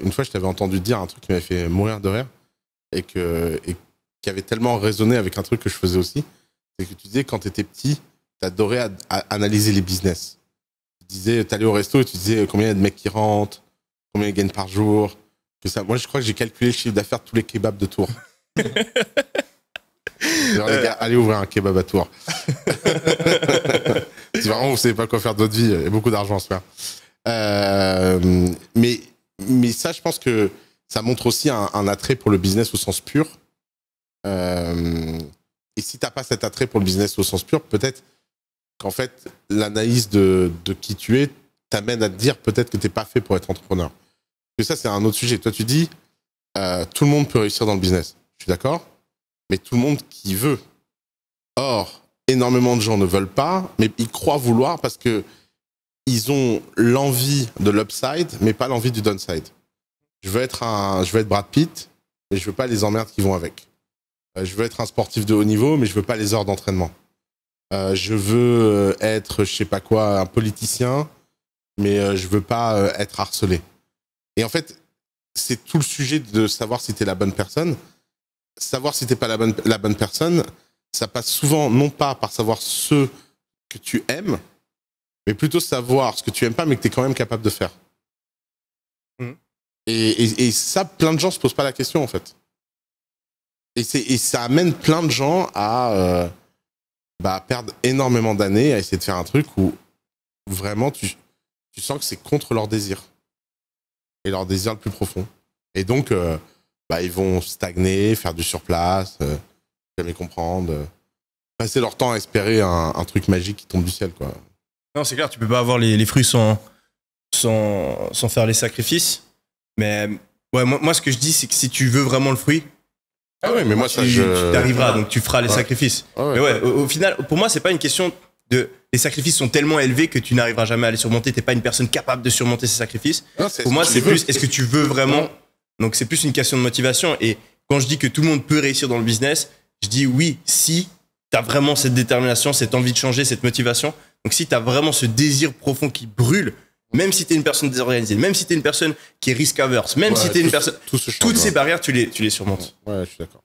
une fois, je t'avais entendu dire un truc qui m'avait fait mourir de rire et qui avait tellement résonné avec un truc que je faisais aussi. C'est que tu disais, quand tu étais petit, tu adorais analyser les business. Tu disais, tu allais au resto et tu disais combien il y a de mecs qui rentrent, combien ils gagnent par jour. Que ça. Moi, je crois que j'ai calculé le chiffre d'affaires de tous les kebabs de Tours. Alors, les gars, allez ouvrir un kebab à Tours. Si vraiment vous savez pas quoi faire de votre vie, il y a beaucoup d'argent à se faire. Mais ça, je pense que ça montre aussi un attrait pour le business au sens pur. Et si t'as pas cet attrait pour le business au sens pur, peut-être qu'en fait, l'analyse de qui tu es t'amène à te dire peut-être que t'es pas fait pour être entrepreneur. Parce que ça, c'est un autre sujet. Toi, tu dis, tout le monde peut réussir dans le business. Je suis d'accord, mais tout le monde qui veut. Or, énormément de gens ne veulent pas, mais ils croient vouloir parce que ils ont l'envie de l'upside, mais pas l'envie du downside. Je veux être Brad Pitt, mais je veux pas les emmerdes qui vont avec. Je veux être un sportif de haut niveau, mais je veux pas les heures d'entraînement. Je veux être, je sais pas quoi, un politicien, mais je veux pas être harcelé. Et en fait, c'est tout le sujet de savoir si t'es la bonne personne. Savoir si t'es pas la bonne personne, ça passe souvent non pas par savoir ce que tu aimes, mais plutôt savoir ce que tu aimes pas, mais que tu es quand même capable de faire. Et ça, plein de gens se posent pas la question, en fait. Et ça amène plein de gens à perdre énormément d'années à essayer de faire un truc où vraiment tu sens que c'est contre leur désir. Et leur désir le plus profond. Et donc, ils vont stagner, faire du surplace, jamais comprendre, passer leur temps à espérer un truc magique qui tombe du ciel, quoi. Non, c'est clair, tu peux pas avoir les fruits sans faire les sacrifices. Mais ouais, moi, ce que je dis, c'est que si tu veux vraiment le fruit, ah ouais, mais moi, tu t'arriveras, donc tu feras les sacrifices. Ah ouais. Mais ouais, au final, pour moi, c'est pas une question de. Les sacrifices sont tellement élevés que tu n'arriveras jamais à les surmonter. T'es pas une personne capable de surmonter ces sacrifices. Non, pour moi, c'est plus, est-ce que tu veux vraiment. Donc, c'est plus une question de motivation. Et quand je dis que tout le monde peut réussir dans le business, je dis oui, si t'as vraiment cette détermination, cette envie de changer, cette motivation. Donc, si t'as vraiment ce désir profond qui brûle, même si t'es une personne désorganisée, même si t'es une personne qui est risk averse, même si t'es une personne. Toutes ces barrières, tu les surmontes. Ouais, je suis d'accord.